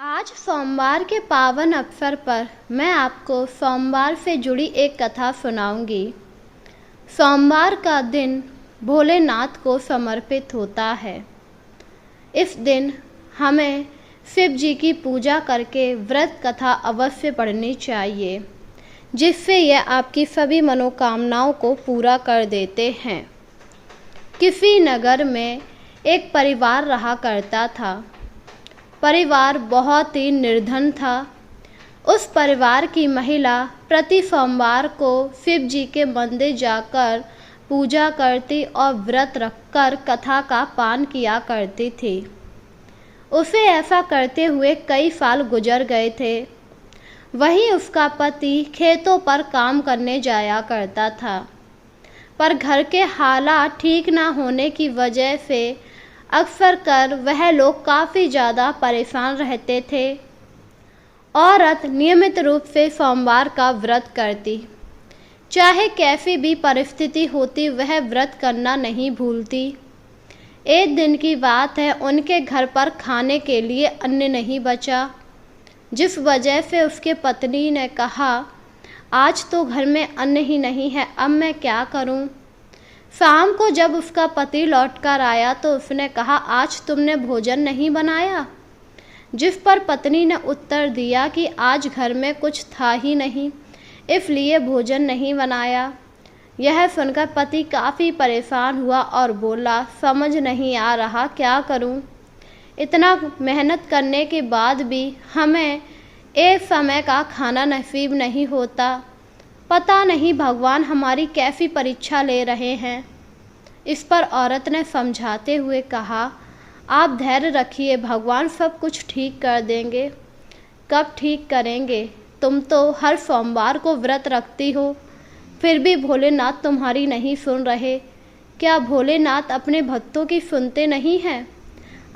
आज सोमवार के पावन अवसर पर मैं आपको सोमवार से जुड़ी एक कथा सुनाऊंगी। सोमवार का दिन भोलेनाथ को समर्पित होता है। इस दिन हमें शिव जी की पूजा करके व्रत कथा अवश्य पढ़नी चाहिए, जिससे यह आपकी सभी मनोकामनाओं को पूरा कर देते हैं। किसी नगर में एक परिवार रहा करता था। परिवार बहुत ही निर्धन था। उस परिवार की महिला प्रति सोमवार को शिव जी के मंदिर जाकर पूजा करती और व्रत रखकर कथा का पान किया करती थी। उसे ऐसा करते हुए कई साल गुजर गए थे। वहीं उसका पति खेतों पर काम करने जाया करता था, पर घर के हालात ठीक ना होने की वजह से अक्सर कर वह लोग काफ़ी ज़्यादा परेशान रहते थे। औरत नियमित रूप से सोमवार का व्रत करती। चाहे कैसी भी परिस्थिति होती, वह व्रत करना नहीं भूलती। एक दिन की बात है, उनके घर पर खाने के लिए अन्न नहीं बचा, जिस वजह से उसके पत्नी ने कहा, आज तो घर में अन्न ही नहीं है, अब मैं क्या करूं? शाम को जब उसका पति लौटकर आया तो उसने कहा, आज तुमने भोजन नहीं बनाया? जिस पर पत्नी ने उत्तर दिया कि आज घर में कुछ था ही नहीं, इसलिए भोजन नहीं बनाया। यह सुनकर पति काफ़ी परेशान हुआ और बोला, समझ नहीं आ रहा क्या करूं? इतना मेहनत करने के बाद भी हमें एक समय का खाना नसीब नहीं होता। पता नहीं भगवान हमारी कैसी परीक्षा ले रहे हैं। इस पर औरत ने समझाते हुए कहा, आप धैर्य रखिए, भगवान सब कुछ ठीक कर देंगे। कब ठीक करेंगे? तुम तो हर सोमवार को व्रत रखती हो, फिर भी भोलेनाथ तुम्हारी नहीं सुन रहे। क्या भोलेनाथ अपने भक्तों की सुनते नहीं हैं?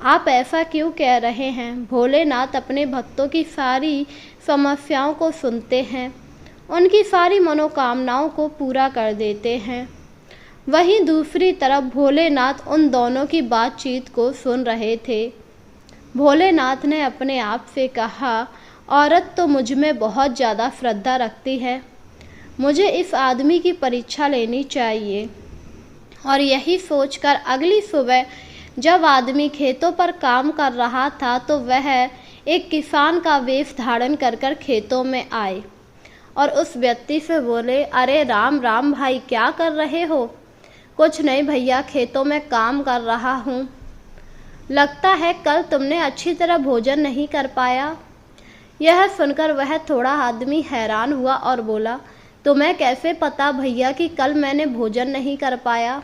आप ऐसा क्यों कह रहे हैं? भोलेनाथ अपने भक्तों की सारी समस्याओं को सुनते हैं, उनकी सारी मनोकामनाओं को पूरा कर देते हैं। वहीं दूसरी तरफ भोलेनाथ उन दोनों की बातचीत को सुन रहे थे। भोलेनाथ ने अपने आप से कहा, औरत तो मुझ में बहुत ज़्यादा श्रद्धा रखती है, मुझे इस आदमी की परीक्षा लेनी चाहिए। और यही सोचकर अगली सुबह जब आदमी खेतों पर काम कर रहा था तो वह एक किसान का वेश धारण कर खेतों में आए और उस व्यक्ति से बोले, अरे राम राम भाई, क्या कर रहे हो? कुछ नहीं भैया, खेतों में काम कर रहा हूँ। लगता है कल तुमने अच्छी तरह भोजन नहीं कर पाया। यह सुनकर वह थोड़ा आदमी हैरान हुआ और बोला, तुम्हें कैसे पता भैया कि कल मैंने भोजन नहीं कर पाया?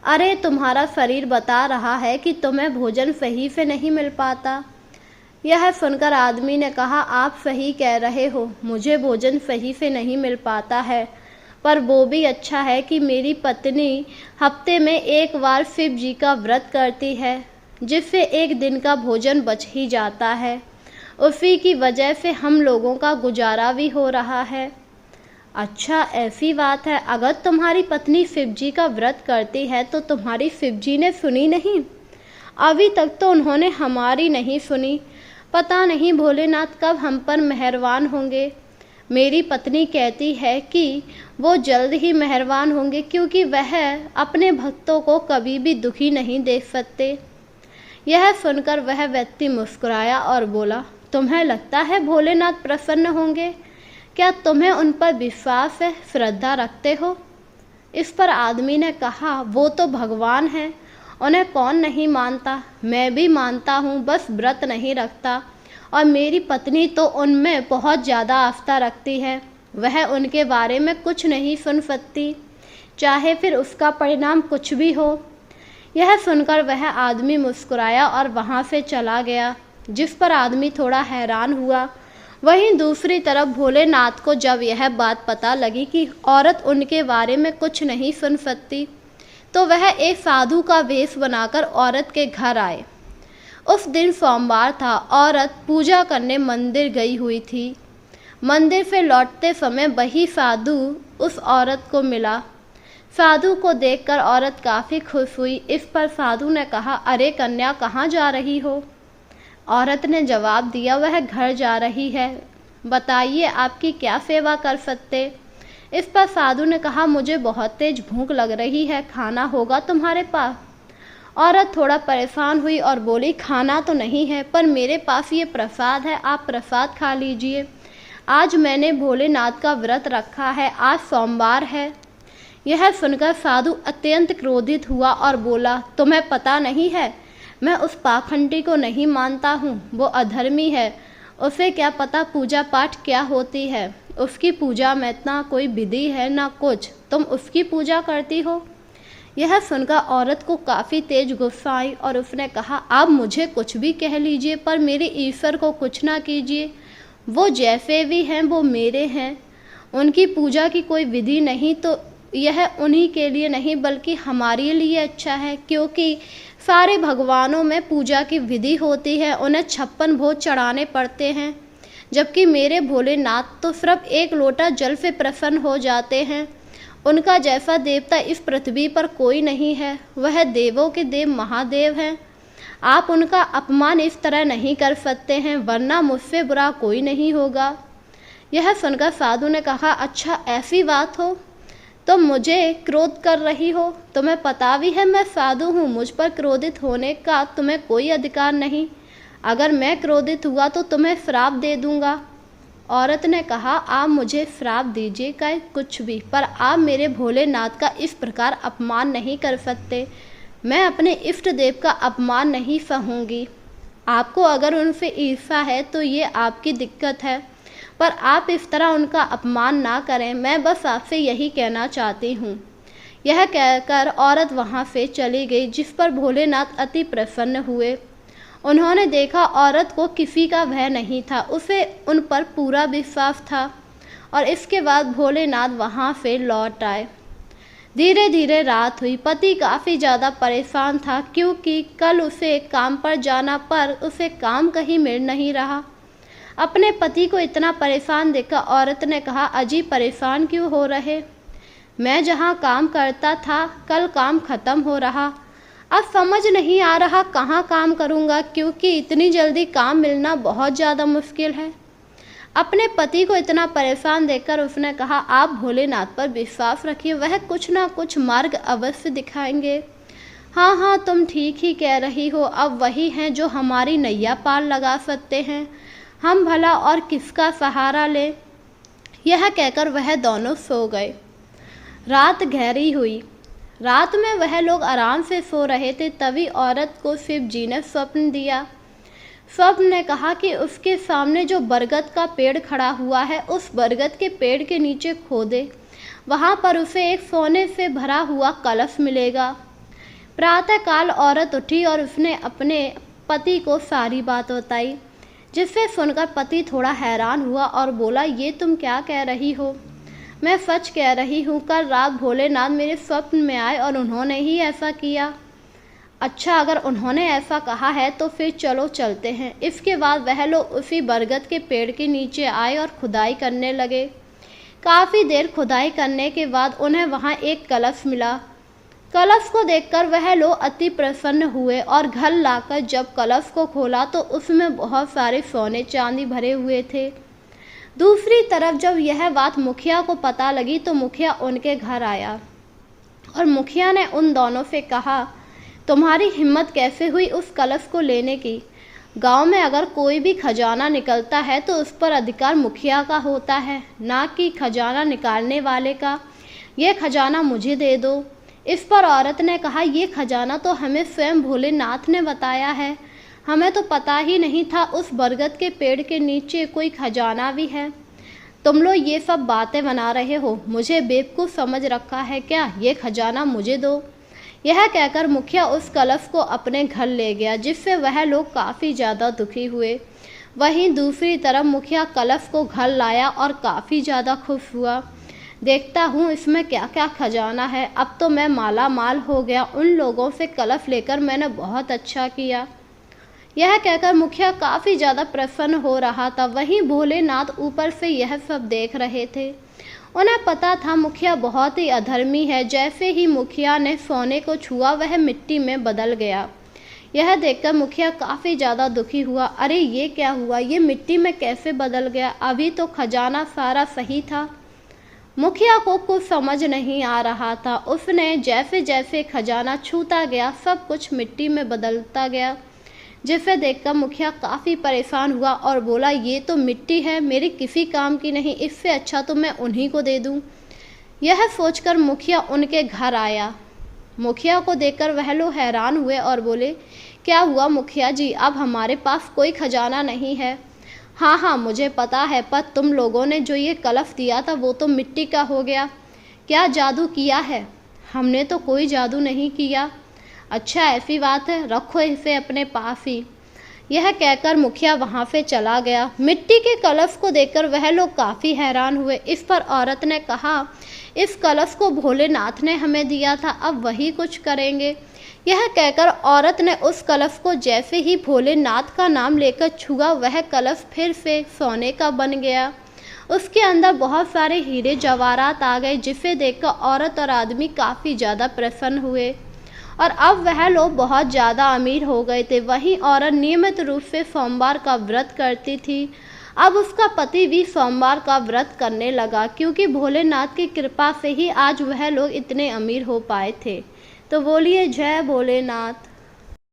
अरे तुम्हारा शरीर बता रहा है कि तुम्हें भोजन सही से नहीं मिल पाता। यह सुनकर आदमी ने कहा, आप सही कह रहे हो, मुझे भोजन सही से नहीं मिल पाता है, पर वो भी अच्छा है कि मेरी पत्नी हफ्ते में एक बार शिव जी का व्रत करती है, जिससे एक दिन का भोजन बच ही जाता है। उसी की वजह से हम लोगों का गुजारा भी हो रहा है। अच्छा ऐसी बात है, अगर तुम्हारी पत्नी शिव जी का व्रत करती है तो तुम्हारी शिव जी ने सुनी नहीं? अभी तक तो उन्होंने हमारी नहीं सुनी। पता नहीं भोलेनाथ कब हम पर मेहरबान होंगे। मेरी पत्नी कहती है कि वो जल्द ही मेहरबान होंगे, क्योंकि वह अपने भक्तों को कभी भी दुखी नहीं देख सकते। यह सुनकर वह व्यक्ति मुस्कुराया और बोला, तुम्हें लगता है भोलेनाथ प्रसन्न होंगे? क्या तुम्हें उन पर विश्वास है, श्रद्धा रखते हो? इस पर आदमी ने कहा, वो तो भगवान हैं, उन्हें कौन नहीं मानता? मैं भी मानता हूँ, बस व्रत नहीं रखता। और मेरी पत्नी तो उनमें बहुत ज़्यादा आस्था रखती है, वह उनके बारे में कुछ नहीं सुन सकती, चाहे फिर उसका परिणाम कुछ भी हो। यह सुनकर वह आदमी मुस्कुराया और वहाँ से चला गया, जिस पर आदमी थोड़ा हैरान हुआ। वहीं दूसरी तरफ भोलेनाथ को जब यह बात पता लगी कि औरत उनके बारे में कुछ नहीं सुन सकती, तो वह एक साधु का वेश बनाकर औरत के घर आए। उस दिन सोमवार था। औरत पूजा करने मंदिर गई हुई थी। मंदिर से लौटते समय वही साधु उस औरत को मिला। साधु को देखकर औरत काफ़ी खुश हुई। इस पर साधु ने कहा, अरे कन्या, कहाँ जा रही हो? औरत ने जवाब दिया, वह घर जा रही है, बताइए आपकी क्या सेवा कर सकते। इस पर साधु ने कहा, मुझे बहुत तेज भूख लग रही है, खाना होगा तुम्हारे पास। औरत थोड़ा परेशान हुई और बोली, खाना तो नहीं है, पर मेरे पास ये प्रसाद है, आप प्रसाद खा लीजिए। आज मैंने भोलेनाथ का व्रत रखा है, आज सोमवार है। यह सुनकर साधु अत्यंत क्रोधित हुआ और बोला, तुम्हें पता नहीं है, मैं उस पाखंडी को नहीं मानता हूँ, वो अधर्मी है, उसे क्या पता पूजा पाठ क्या होती है, उसकी पूजा में ना कोई विधि है ना कुछ, तुम उसकी पूजा करती हो। यह सुनकर औरत को काफ़ी तेज गुस्सा आई और उसने कहा, आप मुझे कुछ भी कह लीजिए, पर मेरे ईश्वर को कुछ ना कीजिए, वो जैसे भी हैं वो मेरे हैं, उनकी पूजा की कोई विधि नहीं तो यह उन्हीं के लिए नहीं बल्कि हमारे लिए अच्छा है, क्योंकि सारे भगवानों में पूजा की विधि होती है, उन्हें 56 भोग चढ़ाने पड़ते हैं, जबकि मेरे भोलेनाथ तो सिर्फ एक लोटा जल से प्रसन्न हो जाते हैं। उनका जैसा देवता इस पृथ्वी पर कोई नहीं है, वह देवों के देव महादेव हैं। आप उनका अपमान इस तरह नहीं कर सकते हैं, वरना मुझसे बुरा कोई नहीं होगा। यह सुनकर साधु ने कहा, अच्छा ऐसी बात हो तो मुझे क्रोध कर रही हो, तुम्हें पता भी है मैं साधु हूँ, मुझ पर क्रोधित होने का तुम्हें कोई अधिकार नहीं, अगर मैं क्रोधित हुआ तो तुम्हें श्राप दे दूंगा। औरत ने कहा, आप मुझे श्राप दीजिए चाहे कुछ भी, पर आप मेरे भोलेनाथ का इस प्रकार अपमान नहीं कर सकते, मैं अपने इष्ट देव का अपमान नहीं सहूँगी। आपको अगर उनसे ईर्ष्या है तो ये आपकी दिक्कत है, पर आप इस तरह उनका अपमान ना करें, मैं बस आपसे यही कहना चाहती हूँ। यह कहकर औरत वहाँ से चली गई, जिस पर भोलेनाथ अति प्रसन्न हुए। उन्होंने देखा औरत को किसी का भय नहीं था, उसे उन पर पूरा विश्वास था, और इसके बाद भोलेनाथ वहाँ से लौट आए। धीरे धीरे रात हुई। पति काफ़ी ज़्यादा परेशान था, क्योंकि कल उसे काम पर जाना पर उसे काम कहीं मिल नहीं रहा। अपने पति को इतना परेशान देखकर औरत ने कहा, अजी परेशान क्यों हो रहे, मैं जहाँ काम करता था कल काम ख़त्म हो रहा, अब समझ नहीं आ रहा कहाँ काम करूँगा, क्योंकि इतनी जल्दी काम मिलना बहुत ज़्यादा मुश्किल है। अपने पति को इतना परेशान देखकर उसने कहा, आप भोलेनाथ पर विश्वास रखिए, वह कुछ ना कुछ मार्ग अवश्य दिखाएंगे। हाँ हाँ, तुम ठीक ही कह रही हो, अब वही हैं जो हमारी नैया पार लगा सकते हैं, हम भला और किसका सहारा लें। यह कहकर वह दोनों सो गए। रात गहरी हुई। रात में वह लोग आराम से सो रहे थे, तभी औरत को शिव जी ने स्वप्न दिया। स्वप्न ने कहा कि उसके सामने जो बरगद का पेड़ खड़ा हुआ है, उस बरगद के पेड़ के नीचे खोदे, वहाँ पर उसे एक सोने से भरा हुआ कलश मिलेगा। प्रातःकाल औरत उठी और उसने अपने पति को सारी बात बताई, जिससे सुनकर पति थोड़ा हैरान हुआ और बोला, ये तुम क्या कह रही हो। मैं सच कह रही हूँ, कल रात भोलेनाथ मेरे स्वप्न में आए और उन्होंने ही ऐसा किया। अच्छा, अगर उन्होंने ऐसा कहा है तो फिर चलो चलते हैं। इसके बाद वह लोग उसी बरगद के पेड़ के नीचे आए और खुदाई करने लगे। काफ़ी देर खुदाई करने के बाद उन्हें वहाँ एक कलश मिला। कलश को देखकर वह लोग अति प्रसन्न हुए और घर लाकर जब कलश को खोला तो उसमें बहुत सारे सोने चांदी भरे हुए थे। दूसरी तरफ जब यह बात मुखिया को पता लगी तो मुखिया उनके घर आया और मुखिया ने उन दोनों से कहा, तुम्हारी हिम्मत कैसे हुई उस कलश को लेने की। गांव में अगर कोई भी खजाना निकलता है तो उस पर अधिकार मुखिया का होता है, ना कि खजाना निकालने वाले का। यह खजाना मुझे दे दो। इस पर औरत ने कहा, ये खजाना तो हमें स्वयं भोलेनाथ ने बताया है, हमें तो पता ही नहीं था उस बरगद के पेड़ के नीचे कोई खजाना भी है। तुम लोग ये सब बातें बना रहे हो, मुझे बेवकूफ़ समझ रखा है क्या, ये खजाना मुझे दो। यह कहकर मुखिया उस कलश को अपने घर ले गया, जिससे वह लोग काफ़ी ज़्यादा दुखी हुए। वहीं दूसरी तरफ मुखिया कलश को घर लाया और काफ़ी ज़्यादा खुश हुआ। देखता हूँ इसमें क्या क्या खजाना है, अब तो मैं माला माल हो गया, उन लोगों से कलश लेकर मैंने बहुत अच्छा किया। यह कहकर मुखिया काफ़ी ज़्यादा प्रसन्न हो रहा था। वहीं भोलेनाथ ऊपर से यह सब देख रहे थे। उन्हें पता था मुखिया बहुत ही अधर्मी है। जैसे ही मुखिया ने सोने को छुआ वह मिट्टी में बदल गया। यह देखकर मुखिया काफ़ी ज़्यादा दुखी हुआ। अरे ये क्या हुआ, ये मिट्टी में कैसे बदल गया, अभी तो खजाना सारा सही था। मुखिया को कुछ समझ नहीं आ रहा था। उसने जैसे जैसे खजाना छूता गया सब कुछ मिट्टी में बदलता गया, जिसे देखकर मुखिया काफ़ी परेशान हुआ और बोला, ये तो मिट्टी है, मेरी किसी काम की नहीं, इससे अच्छा तो मैं उन्हीं को दे दूं। यह सोचकर मुखिया उनके घर आया। मुखिया को देखकर वह लोग हैरान हुए और बोले, क्या हुआ मुखिया जी, अब हमारे पास कोई खजाना नहीं है। हाँ हाँ मुझे पता है, पर तुम लोगों ने जो ये कलश दिया था वो तो मिट्टी का हो गया। क्या जादू किया है? हमने तो कोई जादू नहीं किया। अच्छा ऐसी बात है, रखो इसे अपने पास ही। यह कहकर मुखिया वहाँ से चला गया। मिट्टी के कलश को देखकर वह लोग काफ़ी हैरान हुए। इस पर औरत ने कहा, इस कलश को भोलेनाथ ने हमें दिया था, अब वही कुछ करेंगे। यह कहकर औरत ने उस कलश को जैसे ही भोलेनाथ का नाम लेकर छुआ, वह कलश फिर से सोने का बन गया। उसके अंदर बहुत सारे हीरे जवाहरात आ गए, जिसे देखकर औरत और आदमी काफ़ी ज़्यादा प्रसन्न हुए और अब वह लोग बहुत ज़्यादा अमीर हो गए थे। वहीं औरत नियमित रूप से सोमवार का व्रत करती थी। अब उसका पति भी सोमवार का व्रत करने लगा, क्योंकि भोलेनाथ की कृपा से ही आज वह लोग इतने अमीर हो पाए थे। तो बोलिए जय भोलेनाथ।